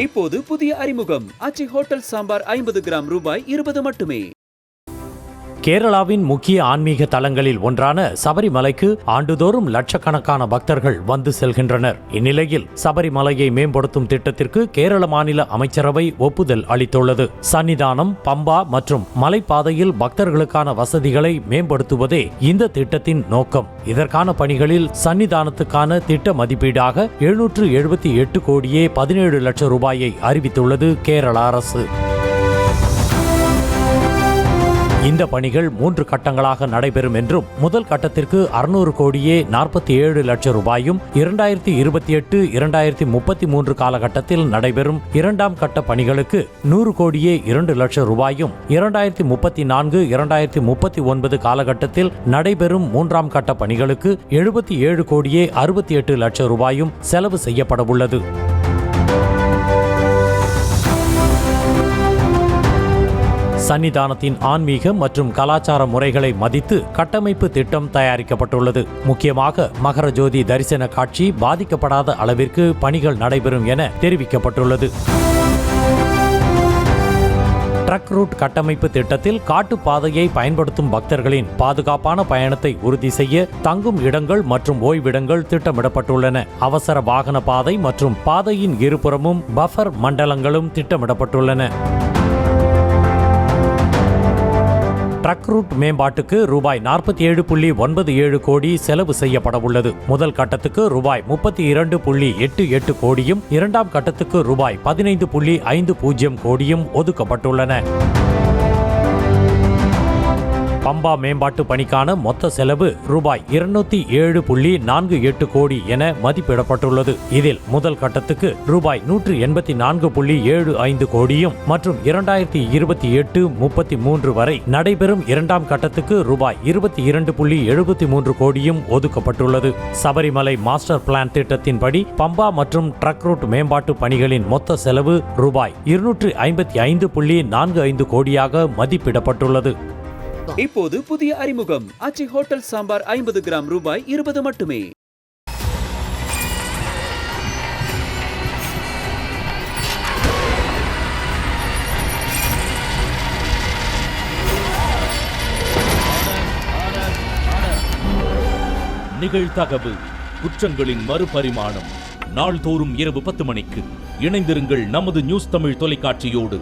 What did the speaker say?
இப்போது புதிய அறிமுகம் ஆச்சி ஹோட்டல் சாம்பார் 50 கிராம் ரூபாய் 20 மட்டுமே. கேரளாவின் முக்கிய ஆன்மீக தலங்களில் ஒன்றான சபரிமலைக்கு ஆண்டுதோறும் லட்சக்கணக்கான பக்தர்கள் வந்து செல்கின்றனர். இந்நிலையில் சபரிமலையை மேம்படுத்தும் திட்டத்திற்கு கேரள மாநில அமைச்சரவை ஒப்புதல் அளித்துள்ளது. சன்னிதானம், பம்பா மற்றும் மலைப்பாதையில் பக்தர்களுக்கான வசதிகளை மேம்படுத்துவதே இந்த திட்டத்தின் நோக்கம். இதற்கான பணிகளில் சன்னிதானத்துக்கான திட்ட மதிப்பீடாக 778 கோடியே 17 லட்சம் ரூபாயை அறிவித்துள்ளது கேரள அரசு. இந்த பணிகள் 3 கட்டங்களாக நடைபெறும் என்றும் முதல் கட்டத்திற்கு 600 கோடியே 47 லட்சம் ரூபாயும் 2028-2033 காலகட்டத்தில் நடைபெறும் இரண்டாம் கட்ட பணிகளுக்கு 100 கோடியே 2 லட்சம் ரூபாயும் 2034-2039 காலகட்டத்தில் நடைபெறும் மூன்றாம் கட்ட பணிகளுக்கு 77 கோடியே 68 லட்சம் ரூபாயும் செலவு செய்யப்படவுள்ளது. சன்னிதானத்தின் ஆன்மீக மற்றும் கலாச்சார முறைகளை மதித்து கட்டமைப்பு திட்டம் தயாரிக்கப்பட்டுள்ளது. முக்கியமாக மகரஜோதி தரிசன காட்சி பாதிக்கப்படாத அளவிற்கு பணிகள் நடைபெறும் என தெரிவிக்கப்பட்டுள்ளது. ட்ரக் ரூட் கட்டமைப்பு திட்டத்தில் காட்டுப்பாதையை பயன்படுத்தும் பக்தர்களின் பாதுகாப்பான பயணத்தை உறுதி செய்ய தங்கும் இடங்கள் மற்றும் ஓய்விடங்கள் திட்டமிடப்பட்டுள்ளன. அவசர வாகன பாதை மற்றும் பாதையின் இருபுறமும் பஃபர் மண்டலங்களும் திட்டமிடப்பட்டுள்ளன. ட்ரக் ரூட் மேம்பாட்டுக்கு ரூபாய் 47.97 கோடி செலவு செய்யப்படவுள்ளது. முதல் கட்டத்துக்கு ரூபாய் 32.88 கோடியும் இரண்டாம் கட்டத்துக்கு ரூபாய் 15.50 கோடியும் ஒதுக்கப்பட்டுள்ளன. பம்பா மேம்பாட்டு பணிக்கான மொத்த செலவு ரூபாய் 207.48 கோடி என மதிப்பிடப்பட்டுள்ளது. இதில் முதல் கட்டத்துக்கு ரூபாய் 184.75 கோடியும் மற்றும் 2028-33 வரை நடைபெறும் இரண்டாம் கட்டத்துக்கு ரூபாய் 22.73 கோடியும் ஒதுக்கப்பட்டுள்ளது. சபரிமலை மாஸ்டர் பிளான் திட்டத்தின்படி பம்பா மற்றும் ட்ரக் ரூட் மேம்பாட்டு பணிகளின் மொத்த செலவு ரூபாய் 255.45 கோடியாக மதிப்பிடப்பட்டுள்ளது. இப்போது புதிய அறிமுகம் ஆச்சி ஹோட்டல் சாம்பார் 50 கிராம் ரூபாய் 20 மட்டுமே. நிகழ்தகவு குற்றங்களின் மறுபரிமாணம் நாள்தோறும் இரவு 10 மணிக்கு இணைந்திருங்கள் நமது நியூஸ் தமிழ் தொலைக்காட்சியோடு.